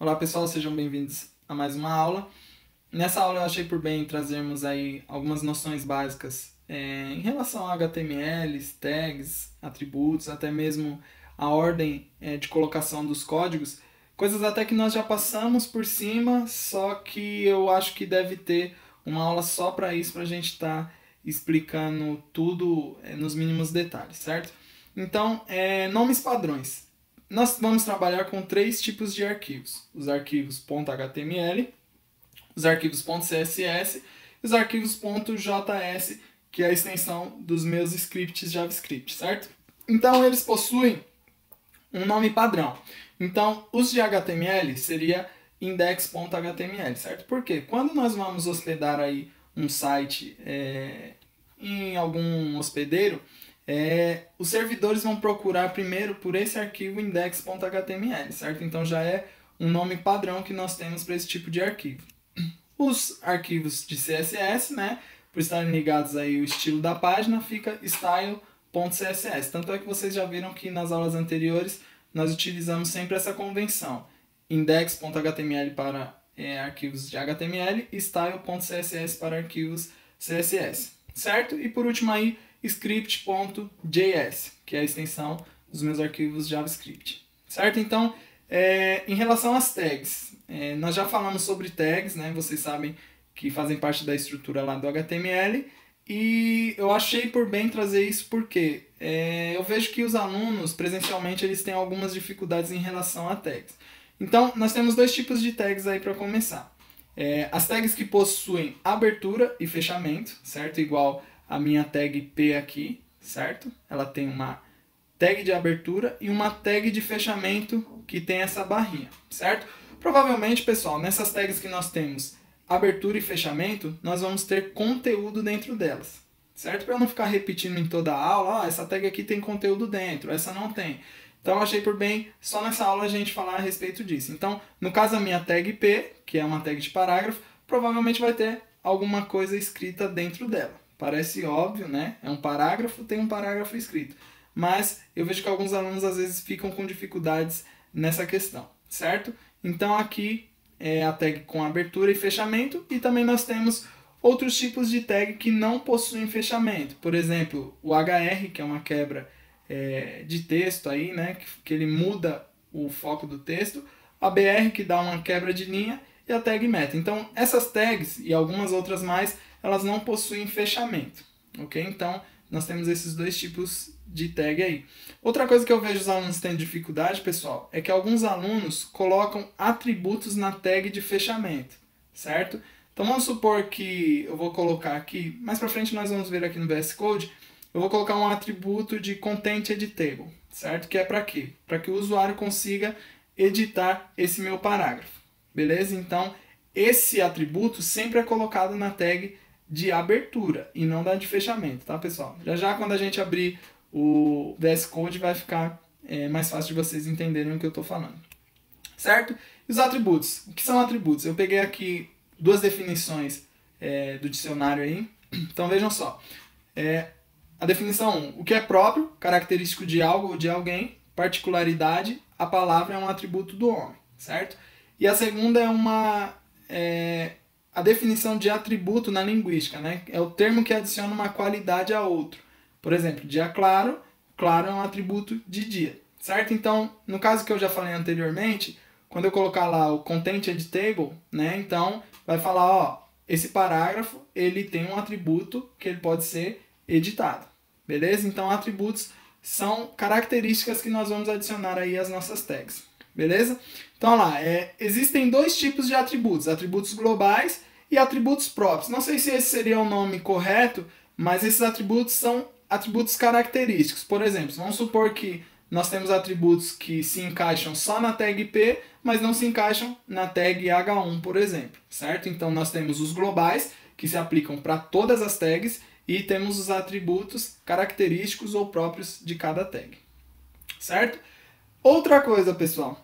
Olá pessoal, sejam bem-vindos a mais uma aula. Nessa aula eu achei por bem trazermos aí algumas noções básicas em relação a HTMLs, tags, atributos, até mesmo a ordem de colocação dos códigos, coisas até que nós já passamos por cima, só que eu acho que deve ter uma aula só para isso, para a gente estar explicando tudo nos mínimos detalhes, certo? Então, nomes padrões. Nós vamos trabalhar com três tipos de arquivos: os arquivos .html, os arquivos .css e os arquivos .js, que é a extensão dos meus scripts JavaScript, certo? Então eles possuem um nome padrão. Então os de HTML seria index.html, certo? Porque quando nós vamos hospedar aí um site em algum hospedeiro, os servidores vão procurar primeiro por esse arquivo index.html, certo? Então já é um nome padrão que nós temos para esse tipo de arquivo. Os arquivos de CSS, né, por estarem ligados aí ao estilo da página, fica style.css. Tanto é que vocês já viram que nas aulas anteriores nós utilizamos sempre essa convenção: index.html para arquivos de HTML e style.css para arquivos CSS, certo? E por último aí, script.js, que é a extensão dos meus arquivos JavaScript, certo? Então, em relação às tags, nós já falamos sobre tags, né? Vocês sabem que fazem parte da estrutura lá do HTML, e eu achei por bem trazer isso porque eu vejo que os alunos, presencialmente, eles têm algumas dificuldades em relação a tags. Então, nós temos dois tipos de tags aí para começar. As tags que possuem abertura e fechamento, certo? Igual a minha tag P aqui, certo? Ela tem uma tag de abertura e uma tag de fechamento que tem essa barrinha, certo? Provavelmente, pessoal, nessas tags que nós temos abertura e fechamento, nós vamos ter conteúdo dentro delas, certo? Para eu não ficar repetindo em toda a aula, essa tag aqui tem conteúdo dentro, essa não tem. Então, eu achei por bem só nessa aula a gente falar a respeito disso. Então, no caso, a minha tag P, que é uma tag de parágrafo, provavelmente vai ter alguma coisa escrita dentro dela. Parece óbvio, né? É um parágrafo, tem um parágrafo escrito. Mas eu vejo que alguns alunos às vezes ficam com dificuldades nessa questão, certo? Então aqui é a tag com abertura e fechamento, e também nós temos outros tipos de tag que não possuem fechamento. Por exemplo, o HR, que é uma quebra de texto aí, né? Que ele muda o foco do texto, a BR, que dá uma quebra de linha, e a tag meta. Então essas tags e algumas outras mais, elas não possuem fechamento, ok? Então nós temos esses dois tipos de tag aí. Outra coisa que eu vejo os alunos tendo dificuldade, pessoal, é que alguns alunos colocam atributos na tag de fechamento, certo? Então vamos supor que eu vou colocar aqui, mais pra frente nós vamos ver aqui no VS Code, eu vou colocar um atributo de Content Editable, certo? Que é para quê? Para que o usuário consiga editar esse meu parágrafo, beleza? Então esse atributo sempre é colocado na tag de abertura e não da de fechamento, tá, pessoal? Já quando a gente abrir o VS Code vai ficar mais fácil de vocês entenderem o que eu estou falando, certo? E os atributos. O que são atributos? Eu peguei aqui duas definições do dicionário aí. Então vejam só. A definição 1, o que é próprio, característico de algo ou de alguém, particularidade, a palavra é um atributo do homem, certo? E a segunda a definição de atributo na linguística, né? É o termo que adiciona uma qualidade a outro. Por exemplo, dia claro, claro é um atributo de dia, certo? Então, no caso que eu já falei anteriormente, quando eu colocar lá o Content Editable, né? Então, vai falar, ó, esse parágrafo, ele tem um atributo que ele pode ser editado, beleza? Então, atributos são características que nós vamos adicionar aí às nossas tags, beleza? Então, lá, existem dois tipos de atributos: atributos globais e atributos próprios. Não sei se esse seria o nome correto, mas esses atributos são atributos característicos. Por exemplo, vamos supor que nós temos atributos que se encaixam só na tag P, mas não se encaixam na tag H1, por exemplo, certo? Então, nós temos os globais, que se aplicam para todas as tags, e temos os atributos característicos ou próprios de cada tag, certo? Outra coisa, pessoal,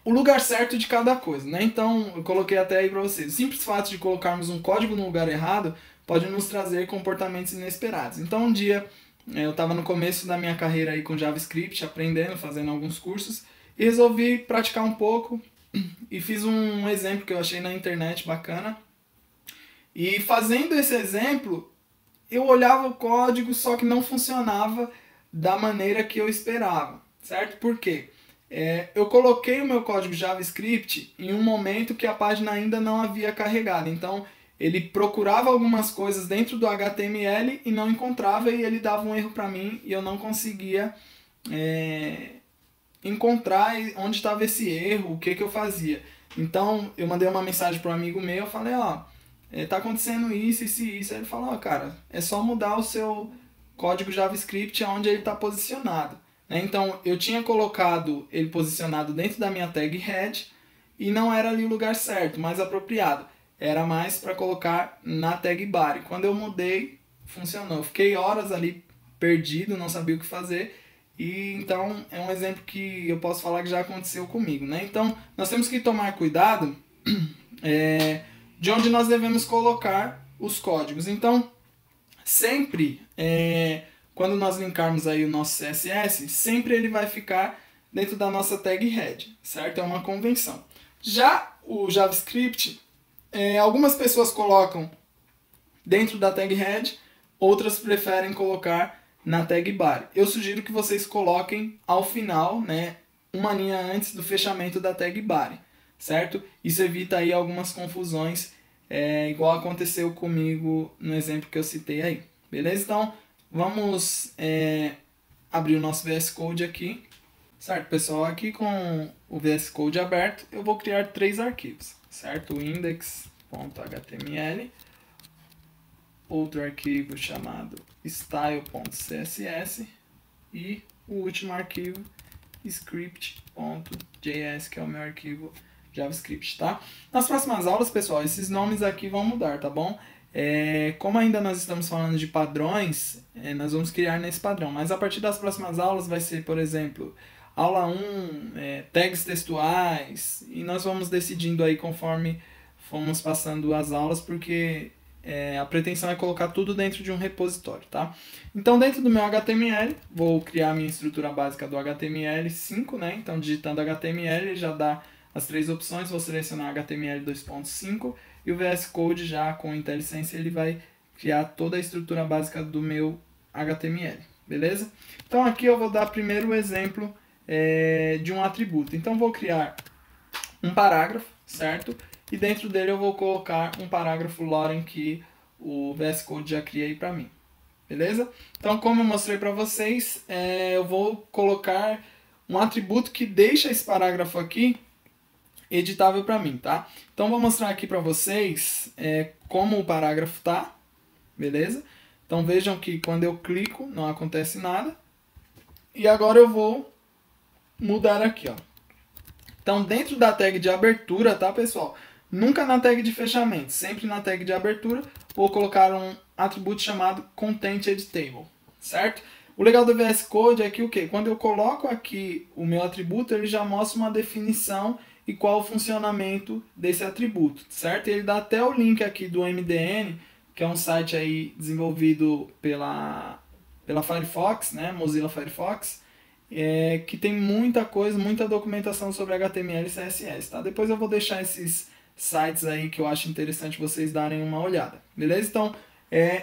o lugar certo de cada coisa, né? Então, eu coloquei até aí para vocês. O simples fato de colocarmos um código no lugar errado pode nos trazer comportamentos inesperados. Então, um dia, eu estava no começo da minha carreira aí com JavaScript, aprendendo, fazendo alguns cursos, e resolvi praticar um pouco, e fiz um exemplo que eu achei na internet bacana. E fazendo esse exemplo, eu olhava o código, só que não funcionava da maneira que eu esperava, certo? Por quê? Eu coloquei o meu código JavaScript em um momento que a página ainda não havia carregado. Então, ele procurava algumas coisas dentro do HTML e não encontrava, e ele dava um erro para mim e eu não conseguia encontrar onde estava esse erro, o que eu fazia. Então, eu mandei uma mensagem para um amigo meu, eu falei, ó, tá acontecendo isso, isso e isso. Aí ele falou, ó, cara, é só mudar o seu código JavaScript aonde ele está posicionado. Então, eu tinha colocado ele posicionado dentro da minha tag head e não era ali o lugar certo, mais apropriado. Era mais para colocar na tag body. Quando eu mudei, funcionou. Eu fiquei horas ali perdido, não sabia o que fazer. E então é um exemplo que eu posso falar que já aconteceu comigo, né? Então, nós temos que tomar cuidado de onde nós devemos colocar os códigos. Então, sempre quando nós linkarmos aí o nosso CSS, sempre ele vai ficar dentro da nossa tag head, certo? É uma convenção. Já o JavaScript, algumas pessoas colocam dentro da tag head, outras preferem colocar na tag body. Eu sugiro que vocês coloquem ao final, né, uma linha antes do fechamento da tag body, certo? Isso evita aí algumas confusões, igual aconteceu comigo no exemplo que eu citei aí. Beleza? Então, vamos abrir o nosso VS Code aqui. Certo, pessoal? Aqui com o VS Code aberto, eu vou criar 3 arquivos. Certo? O index.html, outro arquivo chamado style.css e o último arquivo script.js, que é o meu arquivo JavaScript, tá? Nas próximas aulas, pessoal, esses nomes aqui vão mudar, tá bom? Como ainda nós estamos falando de padrões, nós vamos criar nesse padrão, mas a partir das próximas aulas vai ser, por exemplo, aula 1, tags textuais, e nós vamos decidindo aí conforme fomos passando as aulas, porque a pretensão é colocar tudo dentro de um repositório, tá? Então, dentro do meu HTML, vou criar a minha estrutura básica do HTML5, né? Então, digitando HTML, ele já dá as 3 opções, vou selecionar HTML 2.5 e o VS Code já com IntelliSense ele vai criar toda a estrutura básica do meu HTML, beleza? Então aqui eu vou dar primeiro o exemplo de um atributo. Então vou criar um parágrafo, certo? E dentro dele eu vou colocar um parágrafo Loren que o VS Code já cria aí para mim, beleza? Então como eu mostrei para vocês, eu vou colocar um atributo que deixa esse parágrafo aqui editável para mim, tá? Então vou mostrar aqui para vocês como o parágrafo tá, beleza? Então vejam que quando eu clico não acontece nada. E agora eu vou mudar aqui, ó. Então dentro da tag de abertura, tá, pessoal? Nunca na tag de fechamento, sempre na tag de abertura, vou colocar um atributo chamado Content Editable, certo? O legal do VS Code é que o quê? Quando eu coloco aqui o meu atributo, ele já mostra uma definição e qual o funcionamento desse atributo, certo? Ele dá até o link aqui do MDN, que é um site aí desenvolvido pela Firefox, né? Mozilla Firefox, que tem muita coisa, muita documentação sobre HTML e CSS, tá? Depois eu vou deixar esses sites aí que eu acho interessante vocês darem uma olhada, beleza? Então,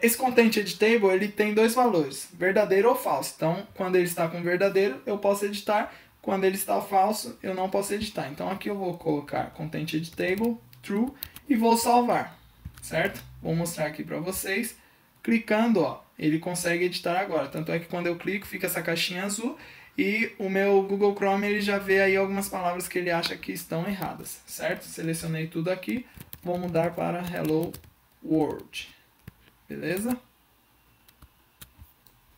esse Content Editable, ele tem 2 valores, verdadeiro ou falso. Então, quando ele está com verdadeiro, eu posso editar. Quando ele está falso, eu não posso editar. Então, aqui eu vou colocar Content Editable, True, e vou salvar, certo? Vou mostrar aqui para vocês. Clicando, ó, ele consegue editar agora. Tanto é que quando eu clico, fica essa caixinha azul. E o meu Google Chrome ele já vê aí algumas palavras que ele acha que estão erradas, certo? Selecionei tudo aqui, vou mudar para Hello World, beleza?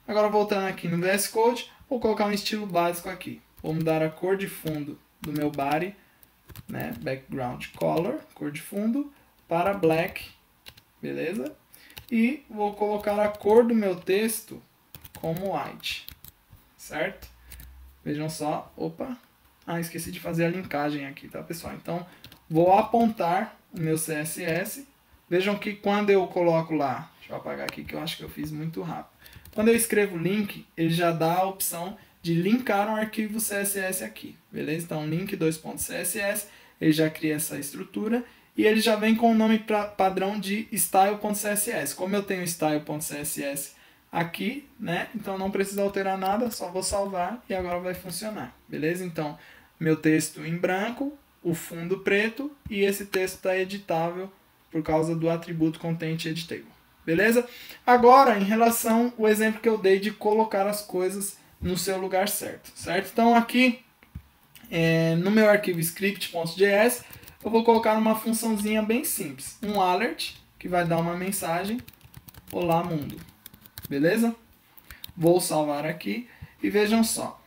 Agora voltando aqui no VS Code, vou colocar um estilo básico aqui. Vou mudar a cor de fundo do meu body, né? Background color, cor de fundo, para black, beleza? E vou colocar a cor do meu texto como white, certo? Vejam só, opa, esqueci de fazer a linkagem aqui, tá, pessoal? Então, vou apontar o meu CSS. Vejam que quando eu coloco lá, deixa eu apagar aqui que eu acho que eu fiz muito rápido. Quando eu escrevo link, ele já dá a opção de linkar um arquivo CSS aqui, beleza? Então, link 2.css, ele já cria essa estrutura e ele já vem com o nome padrão de style.css. Como eu tenho style.css aqui, né? Então não precisa alterar nada, só vou salvar e agora vai funcionar, beleza? Então, meu texto em branco, o fundo preto e esse texto está editável por causa do atributo Content Editable, beleza? Agora, em relação ao exemplo que eu dei de colocar as coisas no seu lugar certo, certo? Então aqui, no meu arquivo script.js, eu vou colocar uma funçãozinha bem simples, um alert, que vai dar uma mensagem, olá mundo, beleza? Vou salvar aqui e vejam só,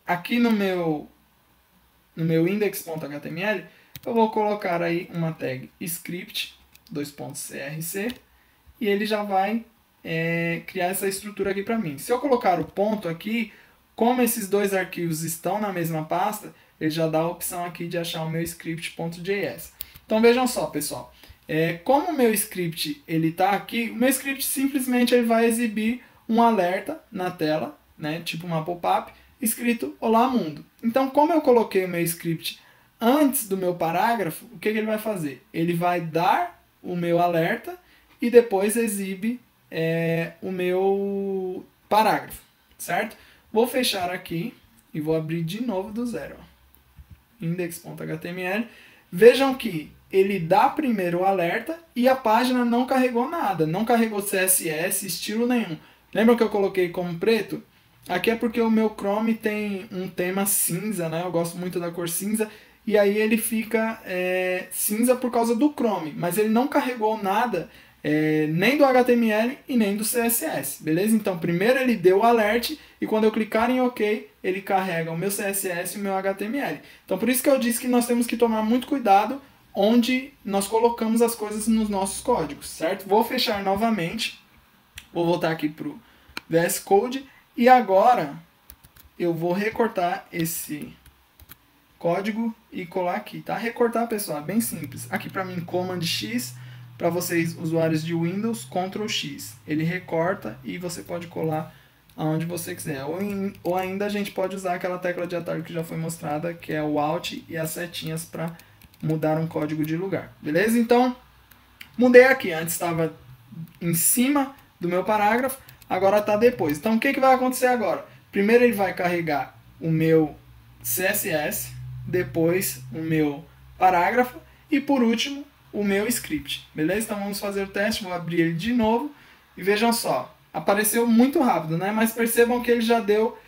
aqui no meu index.html, eu vou colocar aí uma tag script, .crc, e ele já vai criar essa estrutura aqui para mim. Se eu colocar o ponto aqui, como esses dois arquivos estão na mesma pasta, ele já dá a opção aqui de achar o meu script.js. Então vejam só, pessoal, como o meu script ele está aqui, o meu script simplesmente ele vai exibir um alerta na tela, né, tipo uma pop-up, escrito Olá Mundo. Então, como eu coloquei o meu script antes do meu parágrafo, o que ele vai fazer? Ele vai dar o meu alerta e depois exibe o meu parágrafo, certo? Vou fechar aqui e vou abrir de novo do zero. Index.html. Vejam que ele dá primeiro o alerta e a página não carregou nada, não carregou CSS, estilo nenhum. Lembra que eu coloquei como preto? Aqui é porque o meu Chrome tem um tema cinza, né? Eu gosto muito da cor cinza. E aí ele fica cinza por causa do Chrome. Mas ele não carregou nada, nem do HTML e nem do CSS. Beleza? Então primeiro ele deu o alert e quando eu clicar em OK, ele carrega o meu CSS e o meu HTML. Então por isso que eu disse que nós temos que tomar muito cuidado onde nós colocamos as coisas nos nossos códigos, certo? Vou fechar novamente. Vou voltar aqui para o VS Code. E agora eu vou recortar esse código e colar aqui, tá? Recortar, pessoal, é bem simples. Aqui para mim, Command X, para vocês, usuários de Windows, Ctrl X. Ele recorta e você pode colar aonde você quiser. Ou ainda a gente pode usar aquela tecla de atalho que já foi mostrada, que é o Alt e as setinhas para mudar um código de lugar. Beleza? Então, mudei aqui. Antes estava em cima do meu parágrafo. Agora está depois. Então, o que vai acontecer agora? Primeiro ele vai carregar o meu CSS, depois o meu parágrafo e, por último, o meu script. Beleza? Então, vamos fazer o teste. Vou abrir ele de novo e vejam só. Apareceu muito rápido, né? Mas percebam que ele já deu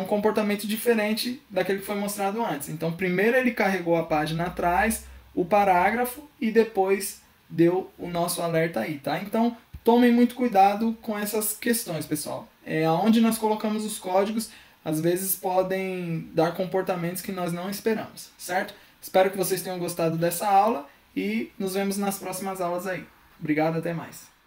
um comportamento diferente daquele que foi mostrado antes. Então, primeiro ele carregou a página atrás, o parágrafo e depois deu o nosso alerta aí, tá? Então, tomem muito cuidado com essas questões, pessoal. Onde nós colocamos os códigos, às vezes podem dar comportamentos que nós não esperamos, certo? Espero que vocês tenham gostado dessa aula e nos vemos nas próximas aulas aí. Obrigado, até mais.